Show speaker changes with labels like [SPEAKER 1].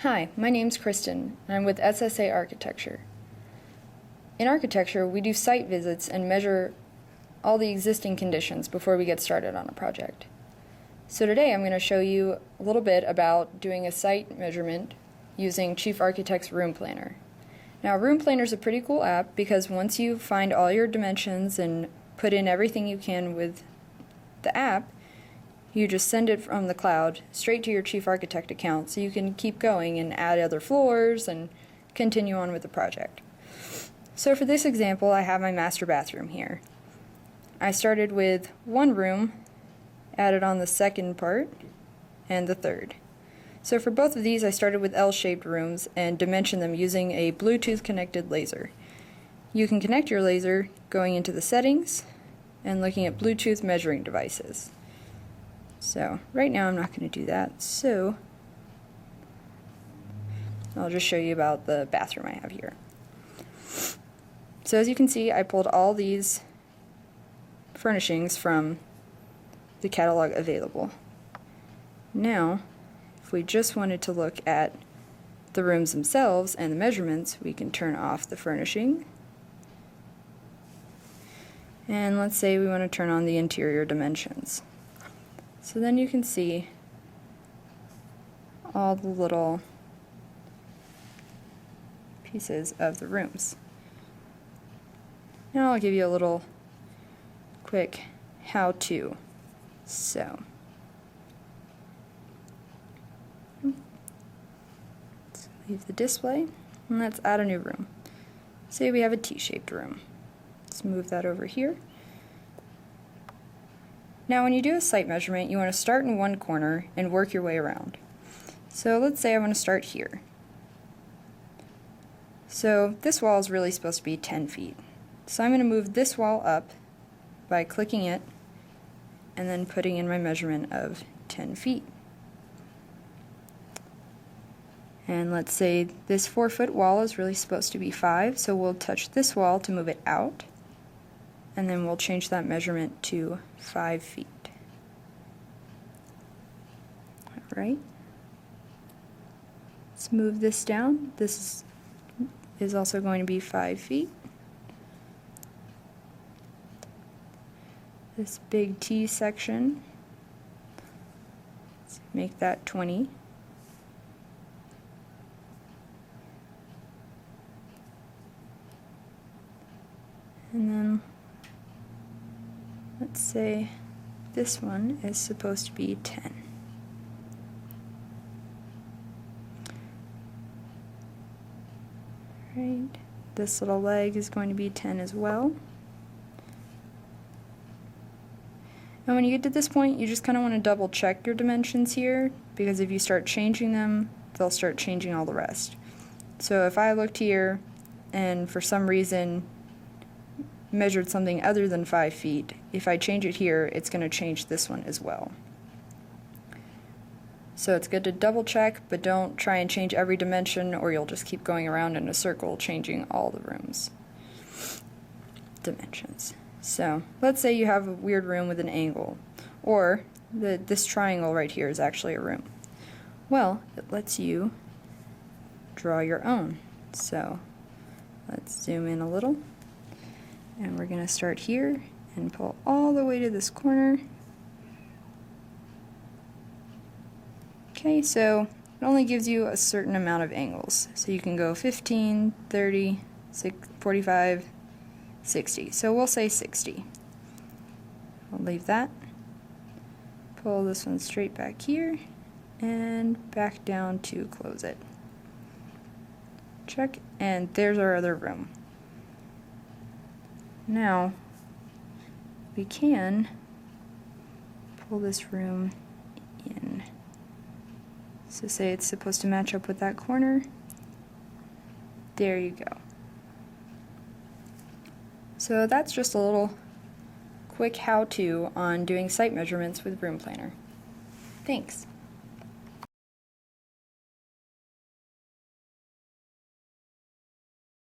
[SPEAKER 1] Hi, my name's Kristen, and I'm with SSA Architecture. In architecture, we do site visits and measure all the existing conditions before we get started on a project. So today I'm going to show you a little bit about doing a site measurement using Chief Architect's Room Planner. Now, Room Planner is a pretty cool app because once you find all your dimensions and put in everything you can with the app, you just send it from the cloud straight to your Chief Architect account so you can keep going and add other floors and continue on with the project. So for this example, I have my master bathroom here. I started with one room, added on the second part, and the third. So for both of these, I started with L-shaped rooms and dimensioned them using a Bluetooth connected laser. You can connect your laser going into the settings and looking at Bluetooth measuring devices. So right now I'm not going to do that, so I'll just show you about the bathroom I have here. So as you can see, I pulled all these furnishings from the catalog available. Now, if we just wanted to look at the rooms themselves and the measurements, we can turn off the furnishing. And let's say we want to turn on the interior dimensions. So then you can see all the little pieces of the rooms. Now I'll give you a little quick how-to. So, let's leave the display and let's add a new room. Say we have a T-shaped room. Let's move that over here. Now when you do a site measurement, you want to start in one corner and work your way around. So let's say I want to start here. So this wall is really supposed to be 10 feet. So I'm going to move this wall up by clicking it and then putting in my measurement of 10 feet. And let's say this 4-foot wall is really supposed to be 5, so we'll touch this wall to move it out. And then we'll change that measurement to 5 feet. Alright. Let's move this down. This is also going to be 5 feet. This big T section, let's make that 20. And then let's say this one is supposed to be 10. Right. This little leg is going to be 10 as well. And when you get to this point, you just kind of want to double check your dimensions here, because if you start changing them, they'll start changing all the rest. So if I looked here and for some reason measured something other than 5 feet, if I change it here, it's going to change this one as well. So it's good to double check, but don't try and change every dimension or you'll just keep going around in a circle changing all the rooms' dimensions. So let's say you have a weird room with an angle, or this triangle right here is actually a room. Well, it lets you draw your own. So let's zoom in a little. And we're going to start here and pull all the way to this corner. Okay, so it only gives you a certain amount of angles. So you can go 15, 30, 45, 60. So we'll say 60. I'll leave that. Pull this one straight back here and back down to close it. Check, and there's our other room. Now, we can pull this room in. So say it's supposed to match up with that corner. There you go. So that's just a little quick how-to on doing site measurements with Room Planner. Thanks.